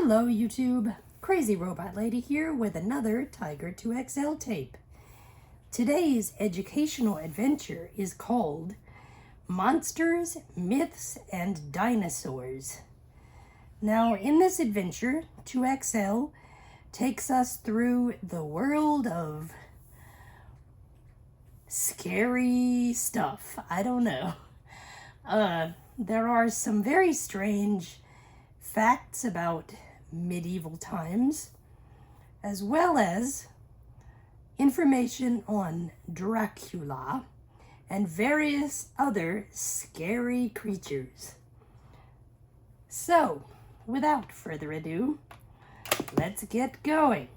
Hello YouTube, Crazy Robot Lady here with another Tiger 2XL tape. Today's educational adventure is called Monsters, Myths, and Dinosaurs. Now in this adventure, 2XL takes us through the world of scary stuff. I don't know. There are some very strange facts about medieval times, as well as information on Dracula and various other scary creatures. So, without further ado, let's get going.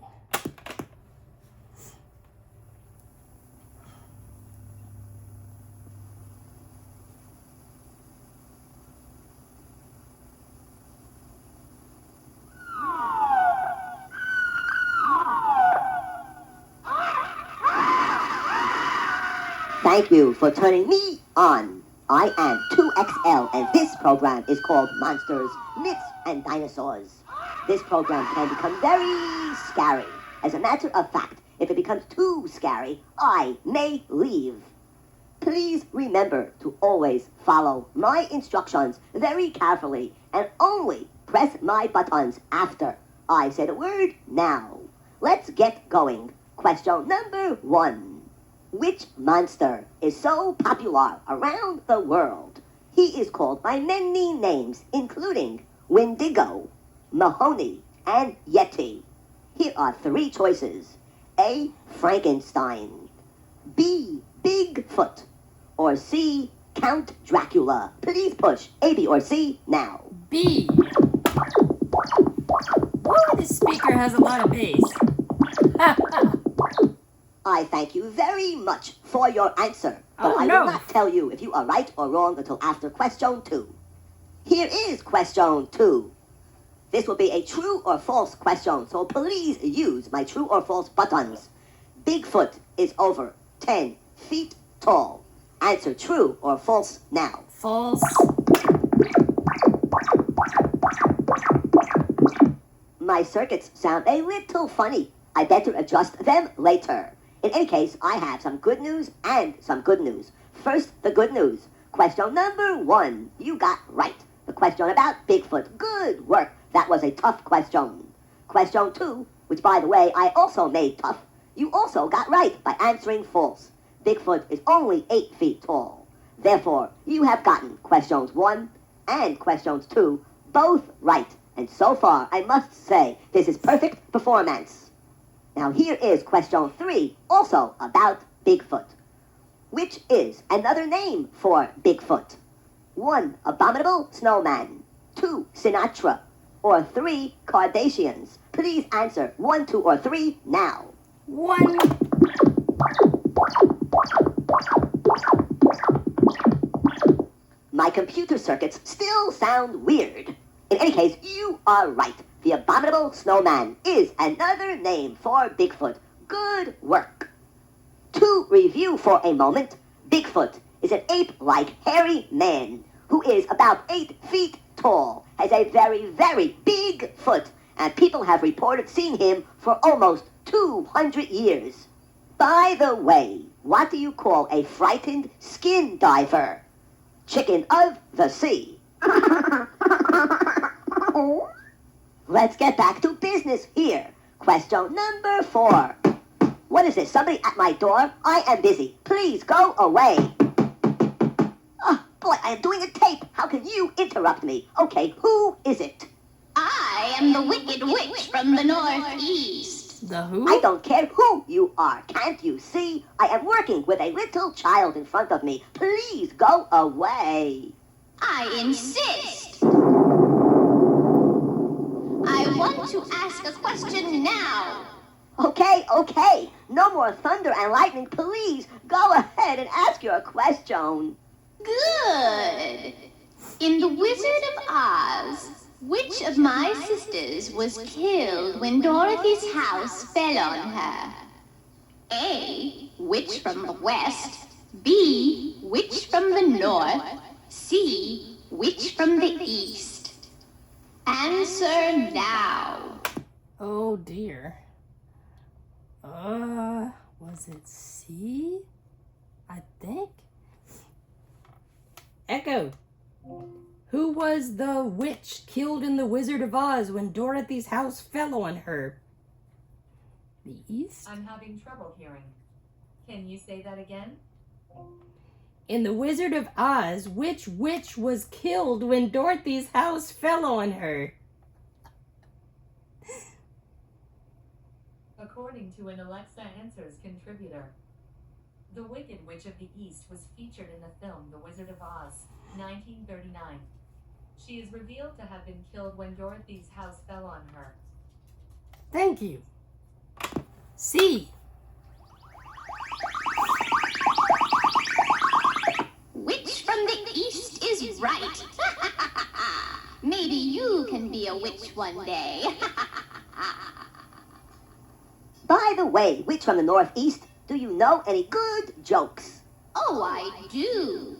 Thank you for turning me on. I am 2XL, and this program is called Monsters, Myths, and Dinosaurs. This program can become very scary. As a matter of fact, if it becomes too scary, I may leave. Please remember to always follow my instructions very carefully and only press my buttons after I say the word now. Let's get going. Question number 1. Which monster is so popular around the world? He is called by many names, including Wendigo, Mahoney, and Yeti. Here are 3 choices. A. Frankenstein. B. Bigfoot. Or C. Count Dracula. Please push A, B, or C now. B. Ooh, this speaker has a lot of bass. I thank you very much for your answer, but I no. will not tell you if you are right or wrong until after question 2. Here is question 2. This will be a true or false question, so please use my true or false buttons. Bigfoot is over 10 feet tall. Answer true or false now. False. My circuits sound a little funny. I better adjust them later. In any case, I have some good news and some good news. First, the good news. Question number 1, you got right. The question about Bigfoot. Good work. That was a tough question. Question 2, which by the way, I also made tough. You also got right by answering false. Bigfoot is only 8 feet tall. Therefore, you have gotten questions 1 and questions 2 both right. And so far, I must say, this is perfect performance. Now here is question 3, also about Bigfoot. Which is another name for Bigfoot? 1. Abominable snowman. 2. Sinatra. Or 3. Kardashians. Please answer 1, 2, or 3 now. 1. My computer circuits still sound weird. In any case, you are right. The abominable snowman is another name for Bigfoot. Good work. To review for a moment, Bigfoot is an ape-like hairy man who is about 8 feet tall, has a very, very big foot, and people have reported seeing him for almost 200 years. By the way, what do you call a frightened skin diver? Chicken of the sea. Let's get back to business here. Question number 4. What is this? Somebody at my door? I am busy. Please go away. Oh, boy, I am doing a tape. How can you interrupt me? Okay, who is it? I am the Wicked Witch from the Northeast. The who? I don't care who you are. Can't you see? I am working with a little child in front of me. Please go away. I insist. I want to ask a question now. Okay. No more thunder and lightning. Please go ahead and ask your question. Good. In The Wizard of Oz, which of my sisters was killed when Dorothy's house fell on her? A. Witch from the West. B. Witch from the North. C. Witch from the East. Answer now. Oh dear. Was it C? I think. Echo. Who was the witch killed in The Wizard of Oz when Dorothy's house fell on her? The East? I'm having trouble hearing. Can you say that again? In The Wizard of Oz, which witch was killed when Dorothy's house fell on her? According to an Alexa Answers contributor, the Wicked Witch of the East was featured in the film The Wizard of Oz, 1939. She is revealed to have been killed when Dorothy's house fell on her. Thank you. C. Witch from the East is right. Maybe you can be a witch one day. By the way, witch from the Northeast, do you know any good jokes? Oh, I do.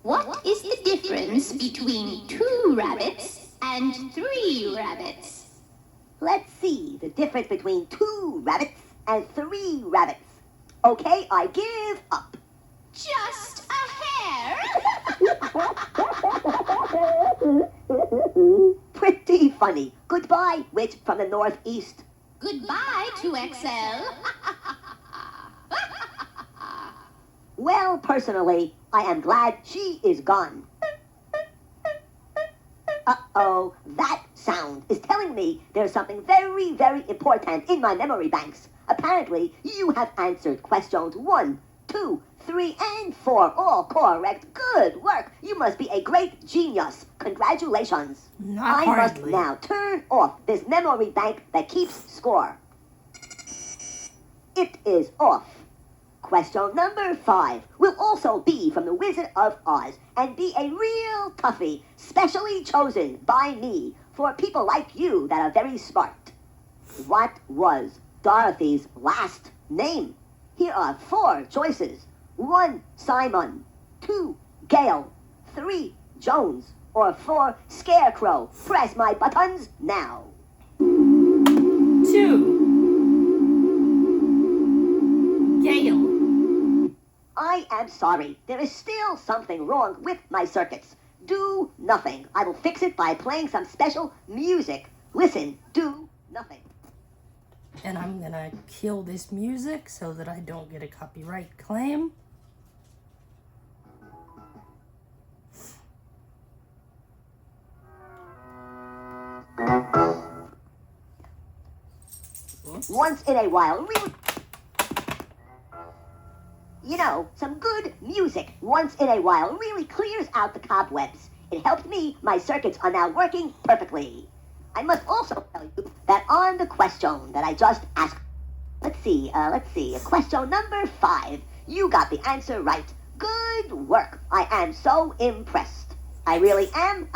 What is the difference between 2 rabbits and 3 rabbits? Let's see the difference between 2 rabbits and 3 rabbits. Okay, I give up. Just a hair. Pretty funny. Goodbye, witch from the Northeast. Goodbye, 2XL. Well, personally, I am glad she is gone. Uh-oh, that sound is telling me there's something very, very important in my memory banks. Apparently, you have answered questions 1, 2, 3, and 4, all correct. Good work. You must be a great genius. Congratulations. Not I hardly. must now turn off this memory bank that keeps score. It is off. Question number 5 will also be from The Wizard of Oz and be a real toughie, specially chosen by me for people like you that are very smart. What was Dorothy's last name? Here are 4 choices. 1, Simon. 2, Gale. 3, Jones. Or 4, Scarecrow. Press my buttons now. 2. Gale. I am sorry. There is still something wrong with my circuits. Do nothing. I will fix it by playing some special music. Listen, do nothing. And I'm gonna kill this music so that I don't get a copyright claim. Oops. Once in a while, really... You know, some good music once in a while really clears out the cobwebs. It helped me. My circuits are now working perfectly. I must also tell you that on the question that I just asked, let's see, question number 5, you got the answer right. Good work. I am so impressed. I really am.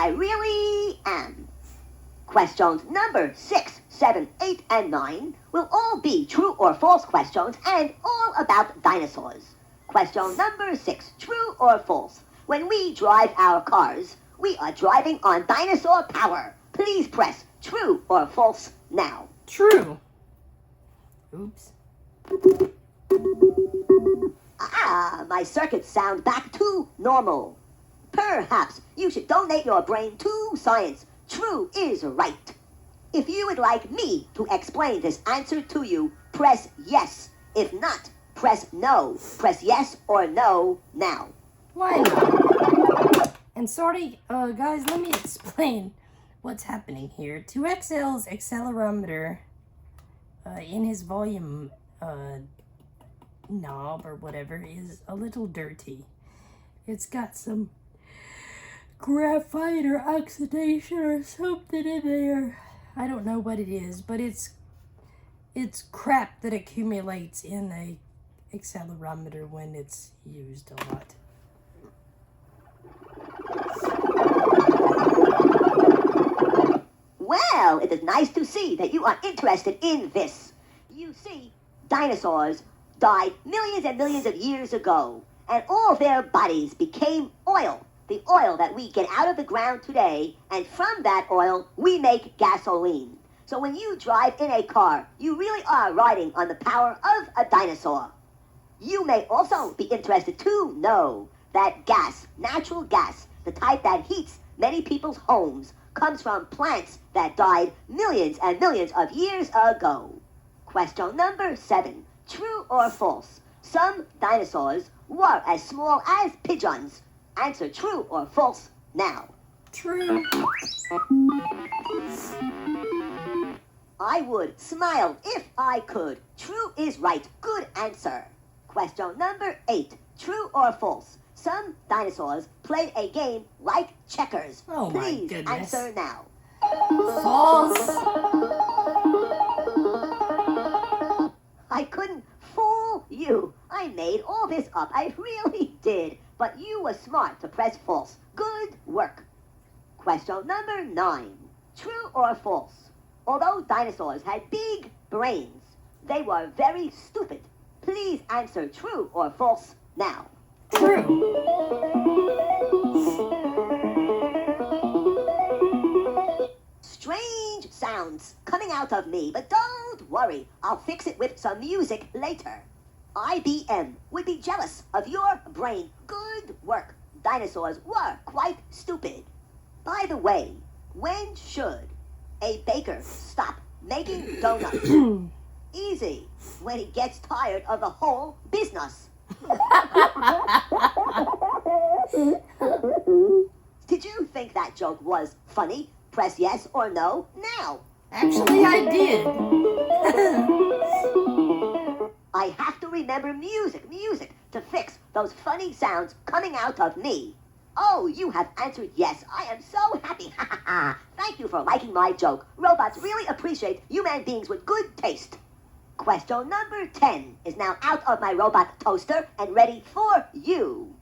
Questions number 6, 7, 8, and 9 will all be true or false questions and all about dinosaurs. Question number 6, true or false? When we drive our cars, we are driving on dinosaur power. Please press true or false now. True. Oops. My circuits sound back to normal. Perhaps you should donate your brain to science. True is right. If you would like me to explain this answer to you, press yes. If not, press no. Press yes or no now. Why not? And sorry, guys, let me explain what's happening here. 2XL's accelerometer in his volume knob or whatever is a little dirty. It's got some graphite or oxidation or something in there. I don't know what it is, but it's crap that accumulates in a accelerometer when it's used a lot. Well, it is nice to see that you are interested in this. You see, dinosaurs died millions and millions of years ago, and all their bodies became oil. The oil that we get out of the ground today, and from that oil, we make gasoline. So when you drive in a car, you really are riding on the power of a dinosaur. You may also be interested to know that gas, natural gas, the type that heats many people's homes, comes from plants that died millions and millions of years ago. Question number 7. True or false? Some dinosaurs were as small as pigeons. Answer true or false now. True. I would smile if I could. True is right. Good answer. Question number 8. True or false? Some dinosaurs played a game like checkers. Oh my Please goodness. answer now. False. I couldn't fool you. I made all this up. I really did. But you were smart to press false. Good work. Question number 9. True or false? Although dinosaurs had big brains, they were very stupid. Please answer true or false now. True. Strange sounds coming out of me, but don't worry. I'll fix it with some music later. IBM would be jealous of your brain. Good work. Dinosaurs were quite stupid. By the way, when should a baker stop making donuts? Easy. When he gets tired of the whole business. Did you think that joke was funny? Press yes or no now. Actually, I did. I have to remember music to fix those funny sounds coming out of me. Oh, you have answered yes. I am so happy. Thank you for liking my joke. Robots really appreciate human beings with good taste. Question number 10 is now out of my robot toaster and ready for you.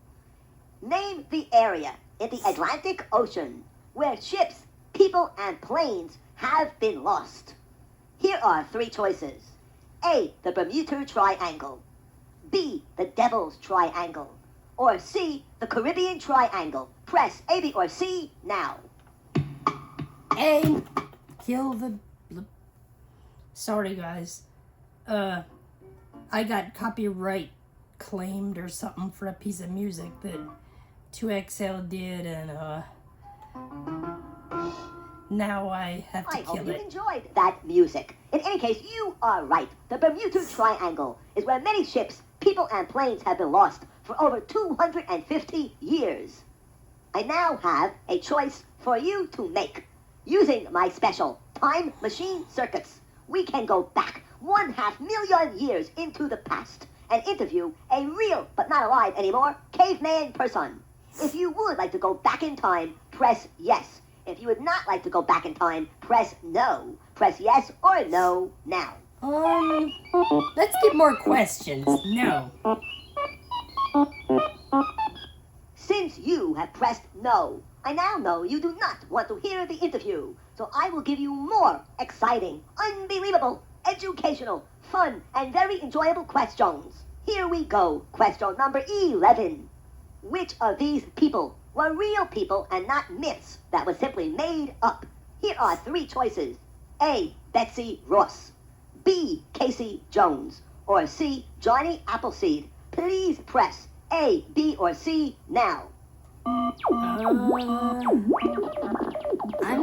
Name the area in the Atlantic Ocean where ships, people, and planes have been lost. Here are 3 choices. A, the Bermuda Triangle. B, the Devil's Triangle. Or C, the Caribbean Triangle. Press A, B, or C now. A. Kill the... Sorry, guys. I got copyright claimed or something for a piece of music that 2XL did, and now I have to I hope kill you it. enjoyed that music. In any case, you are right. The Bermuda Triangle is where many ships, people, and planes have been lost for over 250 years. I now have a choice for you to make. Using my special time machine circuits, we can go back 500,000 years into the past and interview a real, but not alive anymore, caveman person. If you would like to go back in time, press yes. If you would not like to go back in time, press no. Press yes or no now. Let's get more questions. No. Since you have pressed no, I now know you do not want to hear the interview. So I will give you more exciting, unbelievable, educational, fun, and very enjoyable questions. Here we go. Question number 11. Which of these people were real people and not myths that were simply made up? Here are 3 choices. A, Betsy Ross. B, Casey Jones. Or C, Johnny Appleseed. Please press A, B, or C now. I'm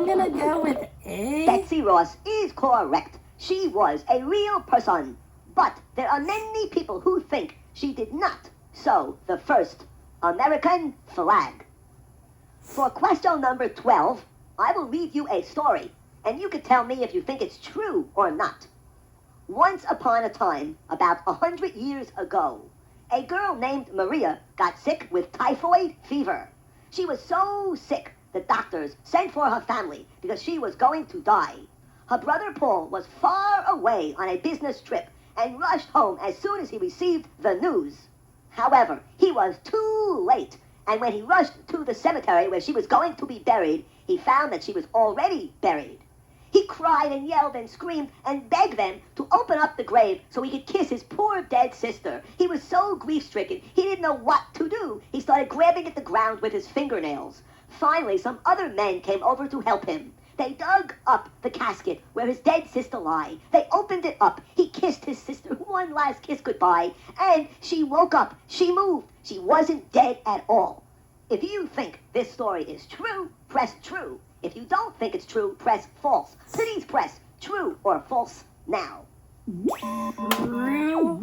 gonna go with A. Betsy Ross is correct. She was a real person. But there are many people who think she did not sew the first American flag. For question number 12, I will read you a story, and you can tell me if you think it's true or not. Once upon a time, about 100 years ago, a girl named Maria got sick with typhoid fever. She was so sick, the doctors sent for her family because she was going to die. Her brother Paul was far away on a business trip and rushed home as soon as he received the news. However, he was too late, and when he rushed to the cemetery where she was going to be buried, he found that she was already buried. He cried and yelled and screamed and begged them to open up the grave so he could kiss his poor dead sister. He was so grief-stricken, he didn't know what to do. He started grabbing at the ground with his fingernails. Finally, some other men came over to help him. They dug up the casket where his dead sister lay. They opened it up. He kissed his sister one last kiss goodbye. And she woke up. She moved. She wasn't dead at all. If you think this story is true, press true. If you don't think it's true, press false. Please press true or false now. True,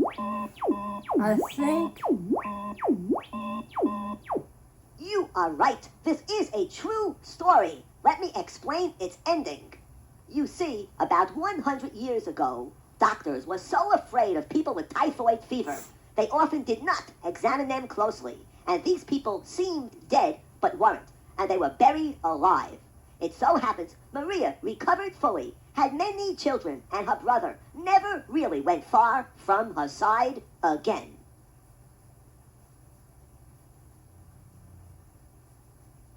I think. You are right. This is a true story. Let me explain its ending. You see, about 100 years ago, doctors were so afraid of people with typhoid fever, they often did not examine them closely, and these people seemed dead but weren't, and they were buried alive. It so happens Maria recovered fully, had many children, and her brother never really went far from her side again.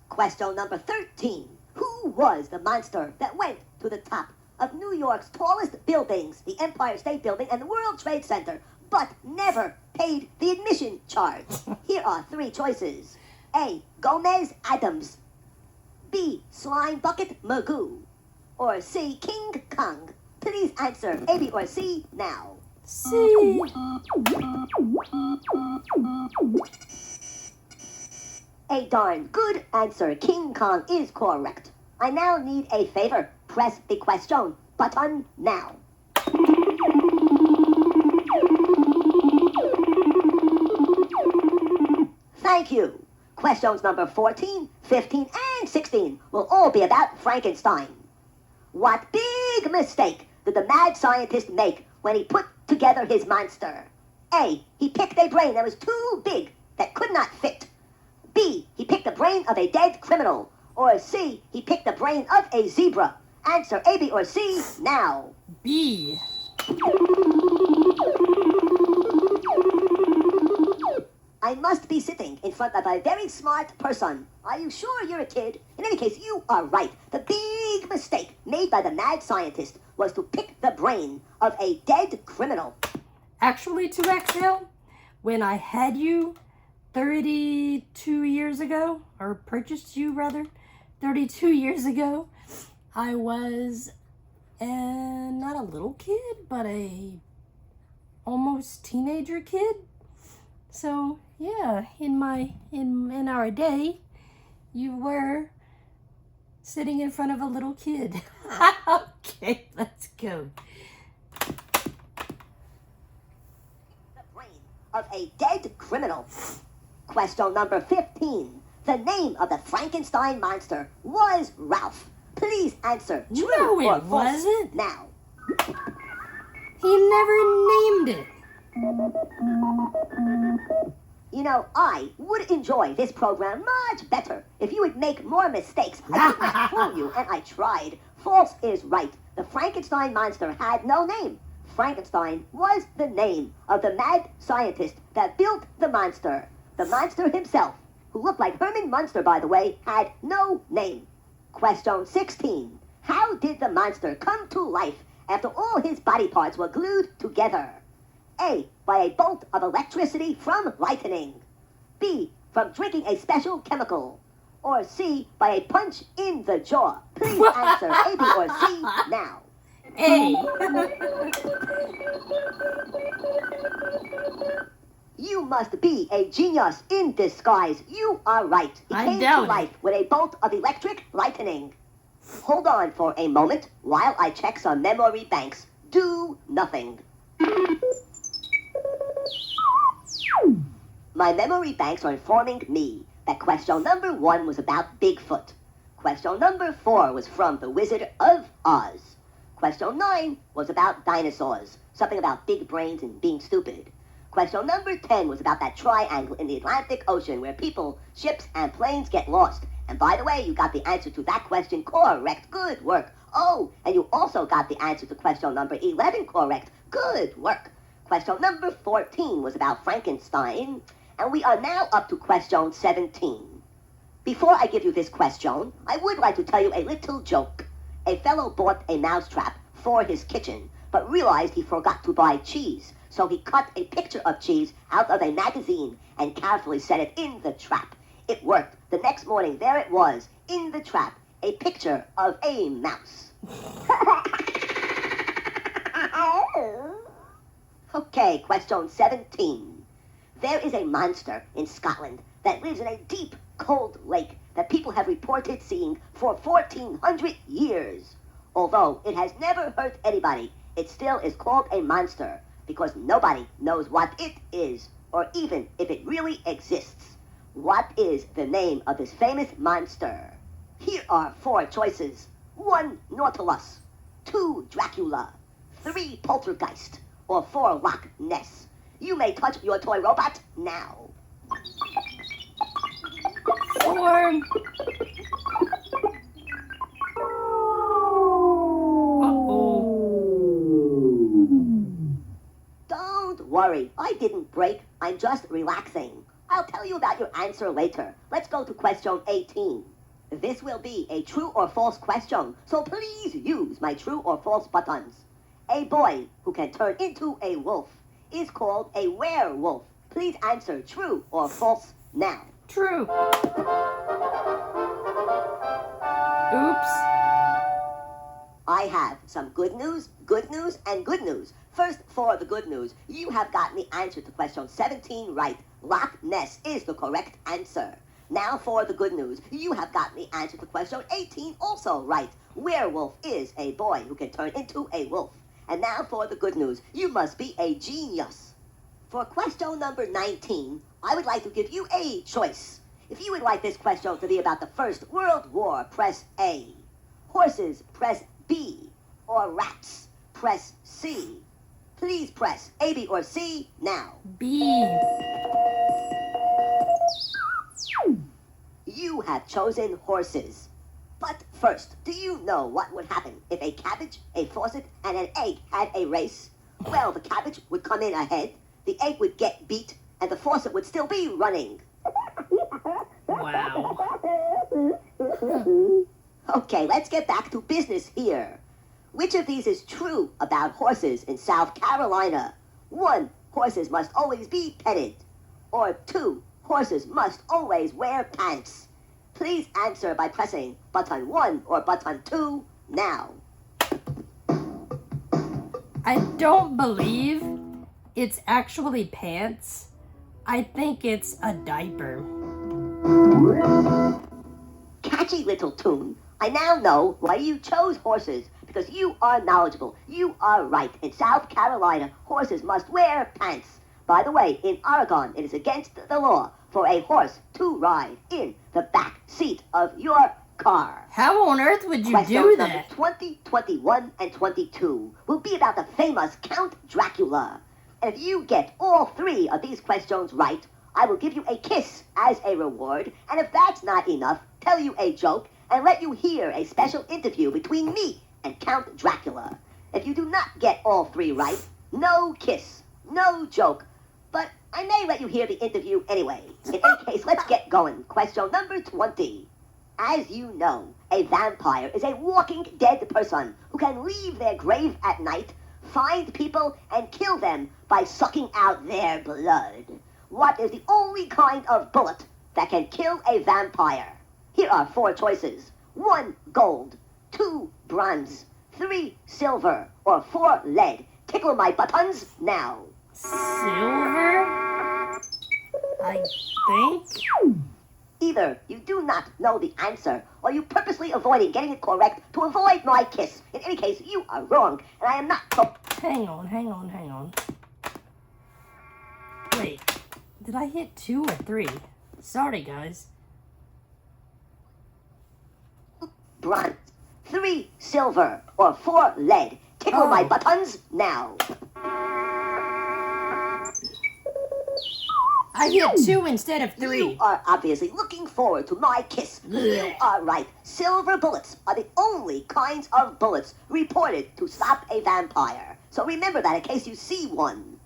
Question number 13. Who was the monster that went to the top of New York's tallest buildings, the Empire State Building and the World Trade Center, but never paid the admission charge? Here are three choices. A. Gomez Adams. B. Slime Bucket Magoo. Or C. King Kong. Please answer A, B, or C now. See. A darn good answer. King Kong is correct. I now need a favor. Press the question button now. Thank you. Questions number 14, 15, and 16 will all be about Frankenstein. What big mistake did the mad scientist make when he put together his monster? A. He picked a brain that was too big, that could not fit. B. He picked the brain of a dead criminal. Or C. He picked the brain of a zebra. Answer A, B, or C now. B. I must be sitting in front of a very smart person. Are you sure you're a kid? In any case, you are right. The big mistake made by the mad scientist was to pick the brain of a dead criminal. Actually, 2XL, when I had you 32 years ago, or purchased you rather, 32 years ago, I was not a little kid, but a almost teenager kid. So yeah, in our day, you were sitting in front of a little kid. Okay, let's go. The brain of a dead criminal. Question number 15. The name of the Frankenstein monster was Ralph. Please answer true No, or it false wasn't. now. He never named it. You know, I would enjoy this program much better if you would make more mistakes. I did not fool you, and I tried. False is right. The Frankenstein monster had no name. Frankenstein was the name of the mad scientist that built the monster. The monster himself, who looked like Herman Munster, by the way, had no name. Question 16. How did the monster come to life after all his body parts were glued together? A. By a bolt of electricity from lightning. B. From drinking a special chemical. Or C. By a punch in the jaw. Please answer A, B, or C now. A. You must be a genius in disguise. You are right. He I came to doubt it. life with a bolt of electric lightning. Hold on for a moment while I check some memory banks. Do nothing. My memory banks are informing me that question number 1 was about Bigfoot. Question number 4 was from The Wizard of Oz. Question 9 was about dinosaurs, something about big brains and being stupid. Question number 10 was about that triangle in the Atlantic Ocean where people, ships, and planes get lost. And by the way, you got the answer to that question correct. Good work. Oh, and you also got the answer to question number 11 correct. Good work. Question number 14 was about Frankenstein. And we are now up to question 17. Before I give you this question, I would like to tell you a little joke. A fellow bought a mousetrap for his kitchen, but realized he forgot to buy cheese. So he cut a picture of cheese out of a magazine and carefully set it in the trap. It worked. The next morning, there it was, in the trap. a picture of a mouse. Okay, question 17. There is a monster in Scotland that lives in a deep, cold lake that people have reported seeing for 1,400 years. Although it has never hurt anybody, it still is called a monster because nobody knows what it is or even if it really exists. What is the name of this famous monster? Here are 4 choices. 1 Nautilus, 2 Dracula, 3 Poltergeist, or 4 Loch Ness. You may touch your toy robot now. 4. Uh-oh. Don't worry, I didn't break. I'm just relaxing. I'll tell you about your answer later. Let's go to question 18. This will be a true or false question, so please use my true or false buttons. A boy who can turn into a wolf is called a werewolf. Please answer true or false now. True. Oops. I have some good news, and good news. First, for the good news, you have gotten the answer to question 17 right. Loch Ness is the correct answer. Now for the good news, you have gotten the answer to question 18 also right. Werewolf is a boy who can turn into a wolf. And now for the good news, you must be a genius. For question number 19, I would like to give you a choice. If you would like this question to be about the First World War, press A. Horses, press B. Or rats, press C. Please press A, B, or C now. B. You have chosen horses. But first, do you know what would happen if a cabbage, a faucet, and an egg had a race? Well, the cabbage would come in ahead, the egg would get beat, and the faucet would still be running. Wow. Okay, let's get back to business here. Which of these is true about horses in South Carolina? 1, horses must always be petted. Or 2, horses must always wear pants. Please answer by pressing button 1 or button 2 now. I don't believe it's actually pants. I think it's a diaper. Catchy little tune. I now know why you chose horses, because you are knowledgeable. You are right. In South Carolina, horses must wear pants. By the way, in Oregon, it is against the law for a horse to ride in the back seat of your car. How on earth would you Questions do number that? 20, 21, and 22 will be about the famous Count Dracula. And if you get all 3 of these questions right, I will give you a kiss as a reward. And if that's not enough, tell you a joke and let you hear a special interview between me and Count Dracula. If you do not get all 3 right, no kiss, no joke, but I may let you hear the interview anyway. In any case, let's get going. Question number 20. As you know, a vampire is a walking dead person who can leave their grave at night, find people, and kill them by sucking out their blood. What is the only kind of bullet that can kill a vampire? Here are 4 choices. 1, gold. 2, bronze. 3, silver. Or 4, lead. Tickle my buttons now. Silver? I think. Either you do not know the answer, or you purposely avoiding getting it correct to avoid my kiss. In any case, you are wrong, and I am not... Hang on. Wait, did I hit 2 or 3? Sorry, guys. Bronze. 3, silver. Or 4, lead. Tickle my buttons now. I hit 2 instead of 3. You are obviously looking forward to my kiss. You are right. Silver bullets are the only kinds of bullets reported to stop a vampire. So remember that in case you see one.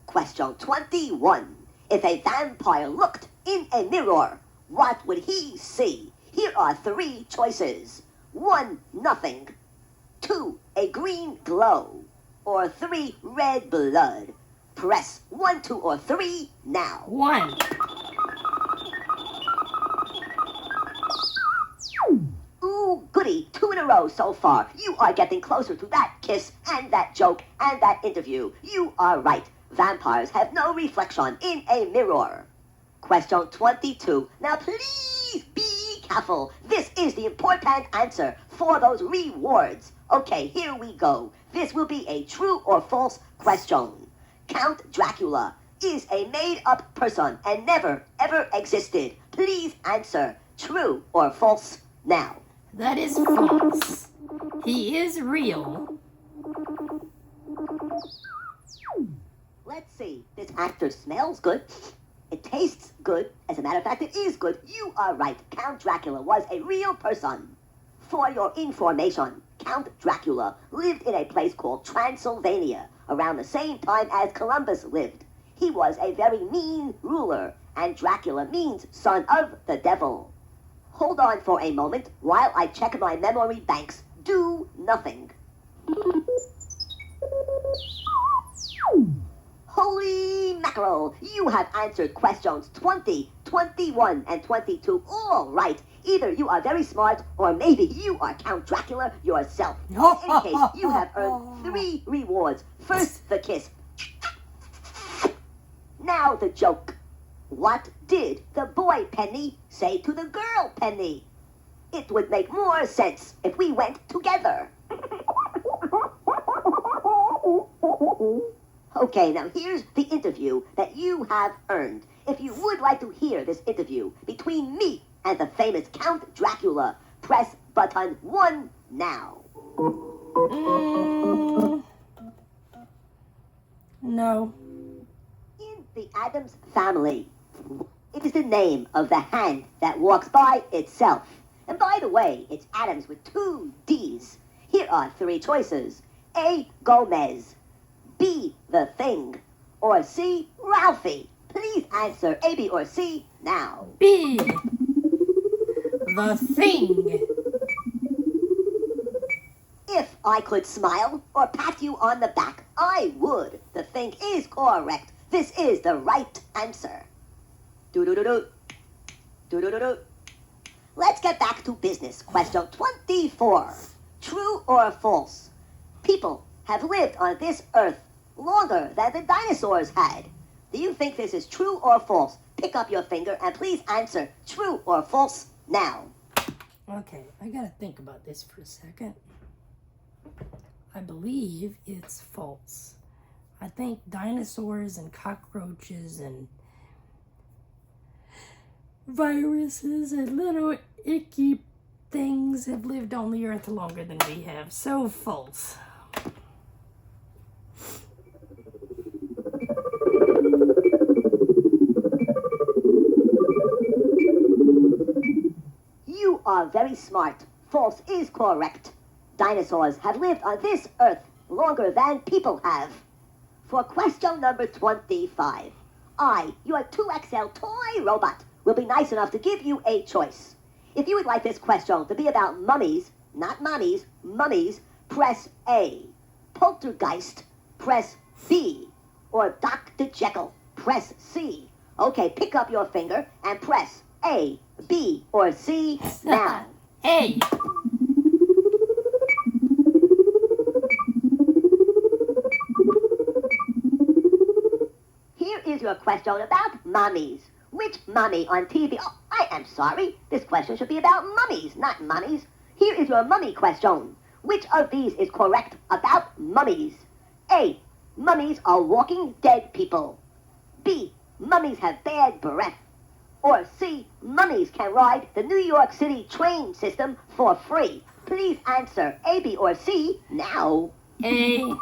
Question 21. If a vampire looked in a mirror, what would he see? Here are 3 choices. 1, nothing. 2, a green glow. Or 3, red blood. Press 1, 2, or 3 now. 1. Ooh, 0 so far. You are getting closer to that kiss and that joke and that interview. You are right. Vampires have no reflection in a mirror. Question 22. Now please be careful. This is the important answer for those rewards. Okay, here we go. This will be a true or false question. Count Dracula is a made-up person and never, ever existed. Please answer true or false now. That is false. He is real. Let's see. This actor smells good. It tastes good. As a matter of fact, it is good. You are right. Count Dracula was a real person. For your information, Count Dracula lived in a place called Transylvania around the same time as Columbus lived. He was a very mean ruler, and Dracula means son of the devil. Hold on for a moment while I check my memory banks. Do nothing. Holy mackerel! You have answered questions 20, 21, and 22 all right. Either you are very smart, or maybe you are Count Dracula yourself. In any case, you have earned 3 rewards. First, the kiss. Now the joke. What did the boy Penny say to the girl Penny? It would make more sense if we went together. Okay, now here's the interview that you have earned. If you would like to hear this interview between me and the famous Count Dracula, press button 1 now. No. In the Addams family, it is the name of the hand that walks by itself. And by the way, it's Addams with 2 D's. Here are 3 choices. A. Gomez. B. The Thing. Or C. Ralphie. Please answer A, B, or C now. B. The Thing. If I could smile or pat you on the back, I would. The Thing is correct. This is the right answer. Do-do-do-do. Do-do-do-do. Let's get back to business. Question 24. True or false? People have lived on this earth longer than the dinosaurs had. Do you think this is true or false? Pick up your finger and please answer true or false now. Okay, I gotta think about this for a second. I believe it's false. I think dinosaurs and cockroaches and viruses and little icky things have lived on the earth longer than we have. So false. You are very smart. False is correct. Dinosaurs have lived on this earth longer than people have. For question number 25, I, your 2XL toy robot, will be nice enough to give you a choice. If you would like this question to be about mummies, not mommies, mummies, press A. Poltergeist, press B. Or Dr. Jekyll, press C. Okay, pick up your finger and press A, B, or C now. A. Here is your question about mummies. Which mummy on TV? Oh, I am sorry. This question should be about mummies, not mummies. Here is your mummy question. Which of these is correct about mummies? A. Mummies are walking dead people. B. Mummies have bad breath. Or C. Mummies can ride the New York City train system for free. Please answer A, B, or C now. A.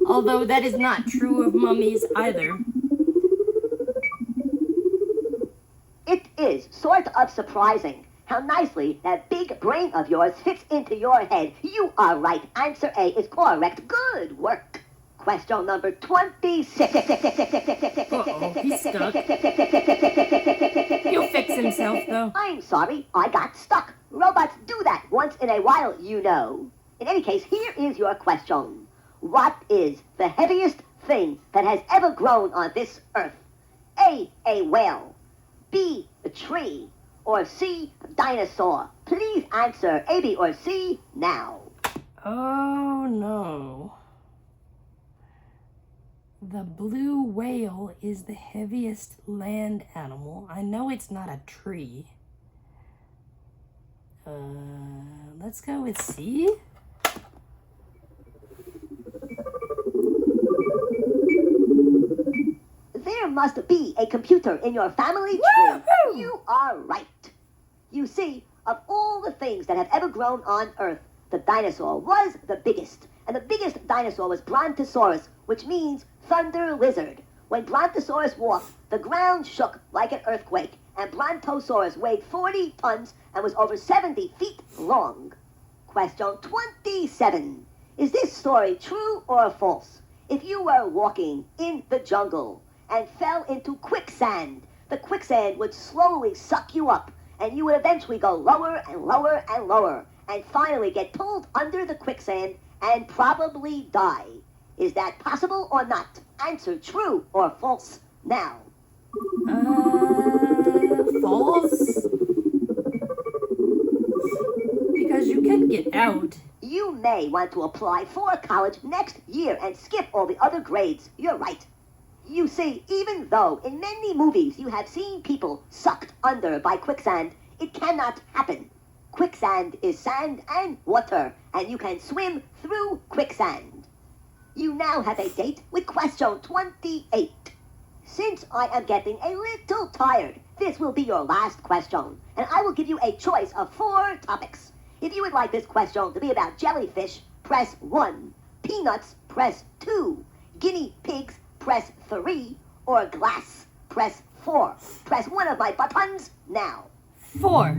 Although that is not true of mummies either. It is sort of surprising how nicely that big brain of yours fits into your head. You are right. Answer A is correct. Good work. Question number 26. Uh-oh, he's stuck. He'll fix himself, though. I'm sorry, I got stuck. Robots do that once in a while, you know. In any case, here is your question. What is the heaviest thing that has ever grown on this earth? A whale. B, a tree. or C, dinosaur? Please answer A, B, or C now. Oh no. The blue whale is the heaviest land animal. I know it's not a tree. Let's go with C. There must be a computer in your family tree. Woo-hoo! You are right. You see, of all the things that have ever grown on Earth, the dinosaur was the biggest. And the biggest dinosaur was Brontosaurus, which means thunder lizard. When Brontosaurus walked, the ground shook like an earthquake, and Brontosaurus weighed 40 tons and was over 70 feet long. Question 27. Is this story true or false? If you were walking in the jungle and fell into quicksand, the quicksand would slowly suck you up, and you would eventually go lower and lower and lower, and finally get pulled under the quicksand and probably die. Is that possible or not? Answer true or false now. False. Because you can get out. You may want to apply for college next year and skip all the other grades. You're right. You see, even though in many movies you have seen people sucked under by quicksand, it cannot happen. Quicksand is sand and water, and you can swim through quicksand. You now have a date with question 28. Since I am getting a little tired, this will be your last question, and I will give you a choice of 4 topics. If you would like this question to be about jellyfish, press 1. Peanuts, press 2. Guinea pigs, press 3. Or glass, press 4. Press one of my buttons now. 4.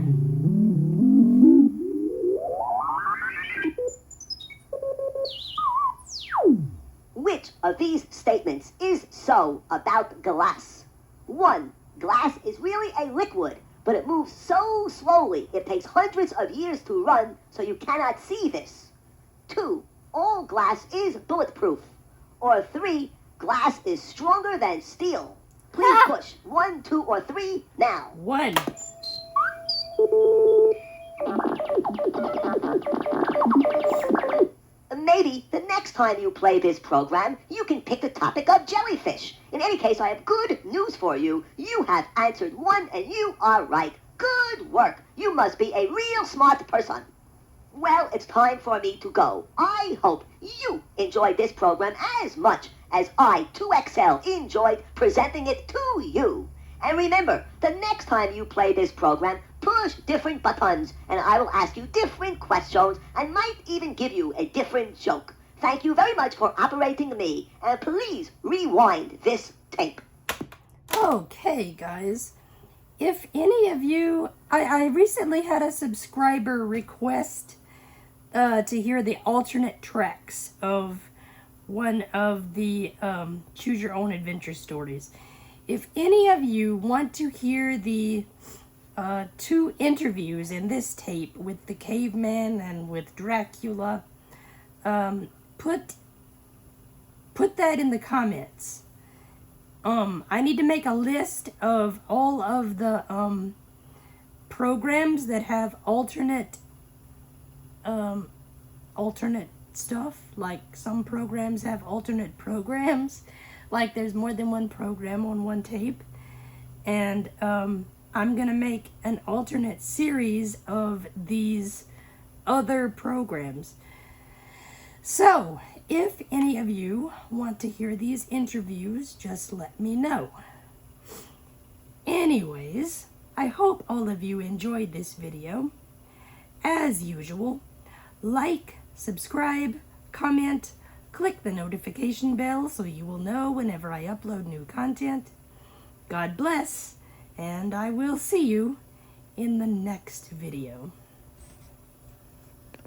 Which of these statements is so about glass? 1. Glass is really a liquid, but it moves so slowly it takes hundreds of years to run, so you cannot see this. 2. All glass is bulletproof. Or 3. Glass is stronger than steel. Please push 1, 2, or 3 now. 1. Maybe the next time you play this program, you can pick the topic of jellyfish. In any case, I have good news for you. You have answered 1 and you are right. Good work. You must be a real smart person. Well, it's time for me to go. I hope you enjoyed this program as much as I, 2XL, enjoyed presenting it to you. And remember, the next time you play this program, push different buttons, and I will ask you different questions and might even give you a different joke. Thank you very much for operating me, and please rewind this tape. Okay, guys. If any of you... I recently had a subscriber request to hear the alternate tracks of one of the Choose Your Own Adventure stories. If any of you want to hear the 2 interviews in this tape with the caveman and with Dracula, put that in the comments. I need to make a list of all of the programs that have alternate stuff. Like some programs have alternate programs. Like there's more than one program on one tape. And I'm gonna make an alternate series of these other programs. So, if any of you want to hear these interviews, just let me know. Anyways, I hope all of you enjoyed this video. As usual, like, subscribe, comment, click the notification bell so you will know whenever I upload new content. God bless, and I will see you in the next video.